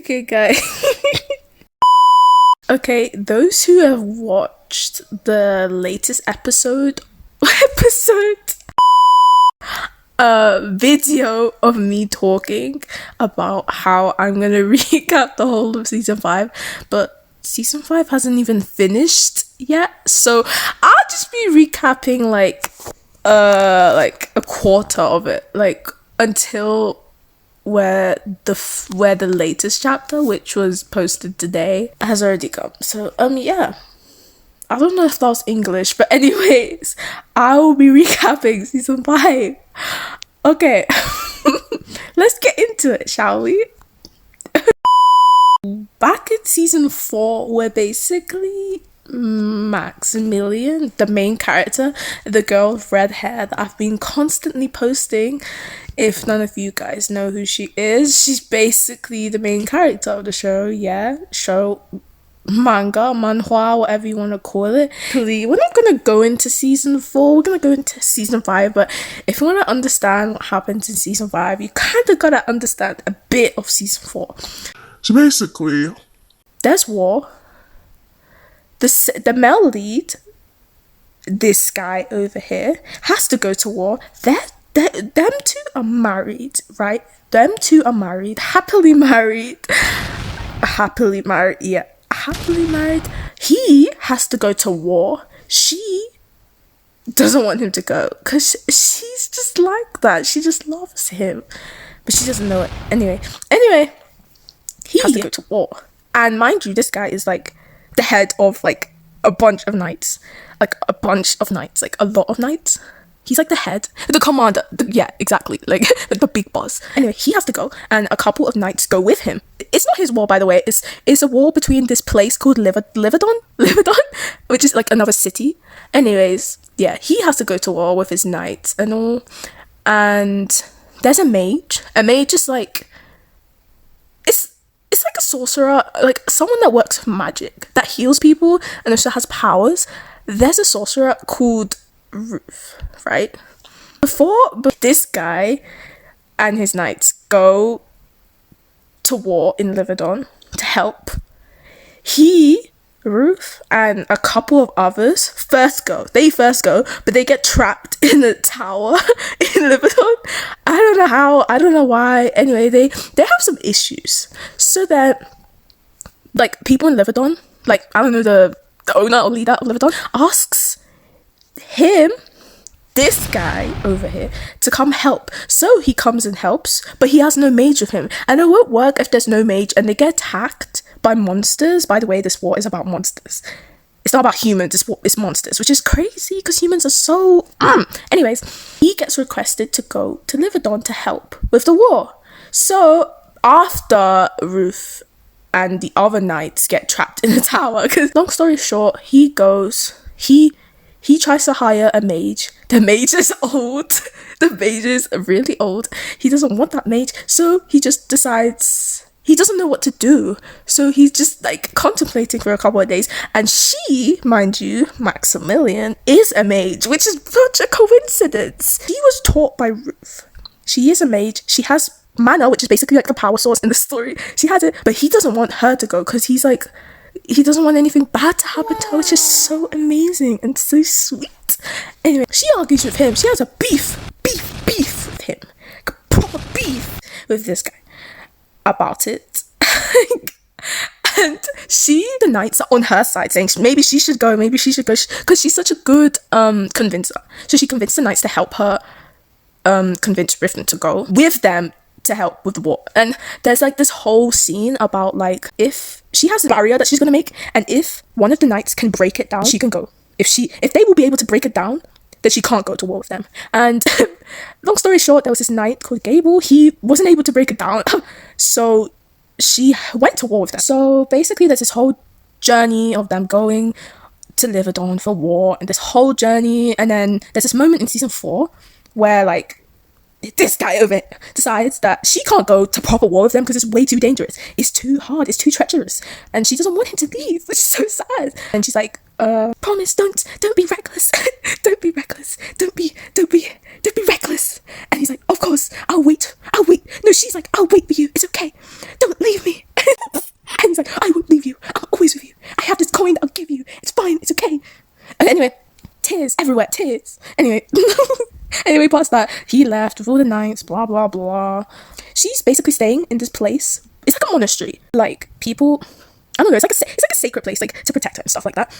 Okay, guys. Okay, those who have watched the latest video of me talking about how I'm gonna recap the whole of season 5, but season 5 hasn't even finished yet, so I'll just be recapping like a quarter of it, like until where the latest chapter, which was posted today, has already come. So yeah, I don't know if that was English, but anyways, I will be recapping season 5. Okay. Let's get into it, shall we? Back in season 4, we're basically Maximilian, the main character, the girl with red hair that I've been constantly posting. If none of you guys know who she is, she's basically the main character of the show. Yeah, show, manga, manhwa, whatever you want to call it. We're not going to go into season 4, we're going to go into season 5, but if you want to understand what happens in season 5, you kind of got to understand a bit of season 4. So basically, there's war. The male lead, this guy over here, has to go to war. Them two are married, right? Them two are married, happily married. Yeah, happily married. He has to go to war. She doesn't want him to go because she's just like that. She just loves him, but she doesn't know it. Anyway, he has to go to war. And mind you, this guy is like the head of like a bunch of knights, like a lot of knights. He's like the head, the commander. Yeah, exactly, like the big boss. Anyway, he has to go, and a couple of knights go with him. It's not his war, by the way. It's a war between this place called Livadon, which is like another city. Anyways, yeah, he has to go to war with his knights and all. And there's a mage. A mage is like, it's like a sorcerer, like someone that works with magic, that heals people and also has powers. There's a sorcerer called Ruth, right? Before this guy and his knights go to war in Livadon to help, Ruth and a couple of others first go, but they get trapped in a tower in Livadon. I don't know how, I don't know why. Anyway, they have some issues. So that, like, people in Livadon, like, I don't know, the owner or leader of Livadon asks him, this guy over here, to come help. So he comes and helps, but he has no mage with him. And it won't work if there's no mage and they get attacked by monsters. By the way, this war is about monsters. It's not about humans, it's monsters, which is crazy because humans are so... Anyways, he gets requested to go to Livadon to help with the war. So after Ruth and the other knights get trapped in the tower, because long story short, he goes, he tries to hire a mage. The mage is old. The mage is really old. He doesn't want that mage, so he just decides he doesn't know what to do. So he's just like contemplating for a couple of days. And she, mind you, Maximilian, is a mage, which is such a coincidence. She was taught by Ruth. She is a mage. She has mana, which is basically like the power source in the story. She has it, but he doesn't want her to go because he's like, he doesn't want anything bad to happen to her, which is so amazing and so sweet. Anyway, she argues with him. She has a beef with him. Like a proper beef with this guy about it. And the knights are on her side saying maybe she should go, because she's such a good convincer. So she convinced the knights to help her convince Riften to go with them to help with the war. And there's like this whole scene about like, if she has a barrier that she's gonna make, and if one of the knights can break it down, she can go. If they will be able to break it down, then she can't go to war with them. And long story short, there was this knight called Gable. He wasn't able to break it down, so she went to war with them. So basically there's this whole journey of them going to Livadon for war, and this whole journey, and then there's this moment in season 4 where like this guy over it decides that she can't go to proper war with them because it's way too dangerous. It's too hard. It's too treacherous. And she doesn't want him to leave, which is so sad. And she's like, promise, don't be reckless. Don't be reckless. Don't be reckless. And he's like, of course, I'll wait. No, she's like, I'll wait for you. It's okay. Don't leave me. everywhere, tears. Anyway, anyway, past that, he left with all the knights, blah blah blah. She's basically staying in this place. It's like a monastery. Like people, I don't know. It's like a sacred place, like to protect her and stuff like that.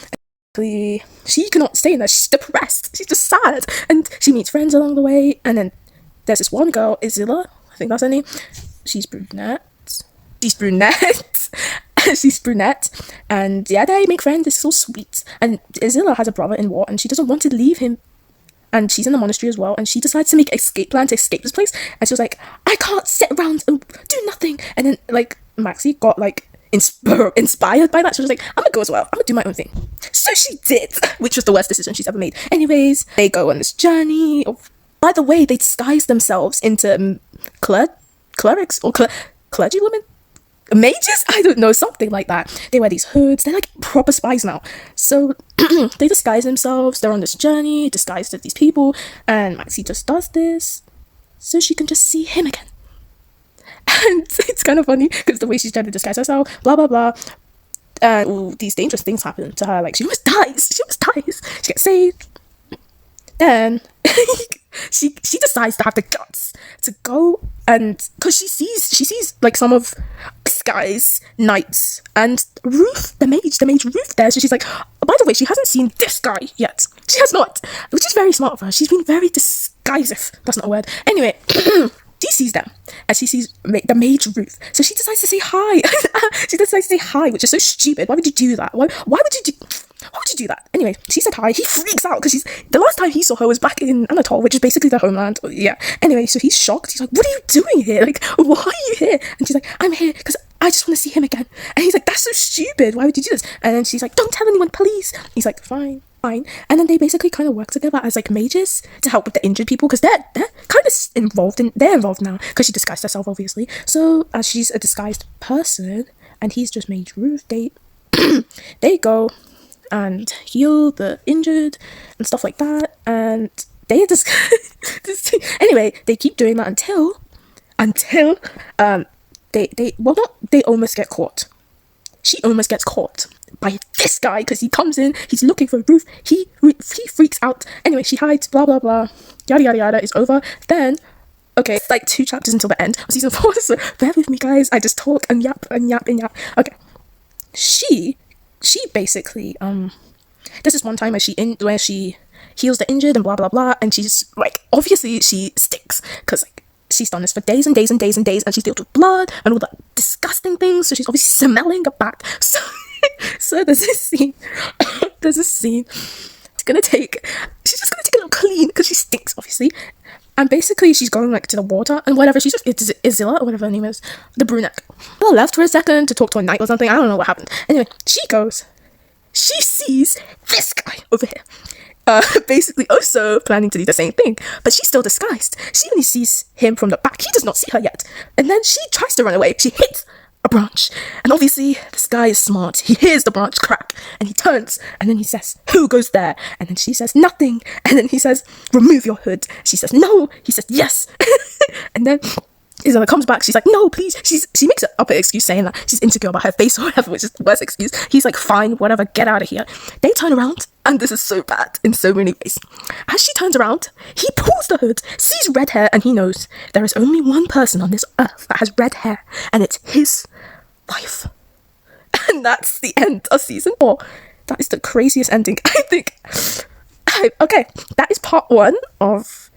She cannot stay in there. She's depressed. She's just sad, and she meets friends along the way. And then there's this one girl, Isilla. I think that's her name. She's brunette. She's brunette, and yeah, they make friends. It's so sweet. And Isilla has a brother in war, and she doesn't want to leave him. And she's in the monastery as well, and she decides to make an escape plan to escape this place. And she was like, I can't sit around and do nothing. And then like Maxie got like inspired by that. She was like, I'm gonna go as well. I'm gonna do my own thing. So she did, which was the worst decision she's ever made. Anyways, they go on this journey. By the way, they disguise themselves into clerics or clergy women. Mages? I don't know, something like that. They wear these hoods. They're like proper spies now. So they disguise themselves. They're on this journey disguised as these people, and Maxie just does this so she can just see him again. And it's kind of funny because the way she's trying to disguise herself, blah blah blah, and all these dangerous things happen to her. Like she almost dies. She gets saved. Then she decides to have the guts to go, and because she sees like some of this guy's knights and Ruth, the mage Ruth there. So she's like, oh, by the way, she hasn't seen this guy yet. She has not, which is very smart of her. She's been very disguisive. That's not a word. Anyway. She sees them, and she sees the mage Ruth. So she decides to say hi. She decides to say hi, which is so stupid. Why would you do that? Why would you do that? Anyway, she said hi. He freaks out because the last time he saw her was back in Anatole, which is basically their homeland. Yeah. Anyway, so he's shocked. He's like, what are you doing here? Like, why are you here? And she's like, I'm here because I just want to see him again. And he's like, that's so stupid. Why would you do this? And then she's like, don't tell anyone, please. He's like, fine. And then they basically kind of work together as like mages to help with the injured people, because they're kind of involved now because she disguised herself, obviously. So as she's a disguised person and he's just mage Ruth, they go and heal the injured and stuff like that, and they just anyway, they keep doing that until they almost get caught. She almost gets caught by this guy because he comes in, he's looking for Ruth, he freaks out. Anyway, she hides, blah blah blah, yada yada yada. It's over. Then okay, it's like 2 chapters until the end of season 4, so bear with me guys, I just talk and yap. Okay, she basically there's this one time where she heals the injured and blah blah blah, and she's like, obviously she stinks because like she's done this for days and days and days and days, and she's dealt with blood and all that disgusting things, so she's obviously smelling a back. So there's this scene she's just gonna take a little clean because she stinks, obviously. And basically she's going like to the water and whatever. She's just, it's Isilla or whatever her name is, the brunette. Well, left for a second to talk to a knight or something. I don't know what happened. Anyway, she sees this guy over here, basically also planning to do the same thing, but she's still disguised. She only sees him from the back. He does not see her yet. And then she tries to run away. She hits a branch, and obviously this guy is smart. He hears the branch crack and he turns, and then he says, who goes there? And then she says, nothing. And then he says, remove your hood. She says, no. He says, yes. And then Isabella comes back. She's like, no, please. She makes an upper excuse saying that she's insecure about her face or whatever, which is the worst excuse. He's like, fine, whatever, get out of here. They turn around, and this is so bad in so many ways. As she turns around, he pulls the hood, sees red hair, and he knows there is only one person on this earth that has red hair, and it's his wife. And that's the end of season 4. That is the craziest ending, I think. Okay, that is part 1 of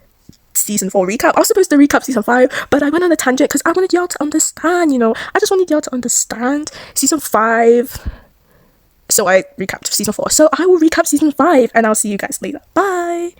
season 4 recap. I was supposed to recap season 5, but I went on a tangent because I wanted y'all to understand, I just wanted y'all to understand season 5. So I recapped season 4. So I will recap season 5, and I'll see you guys later. Bye!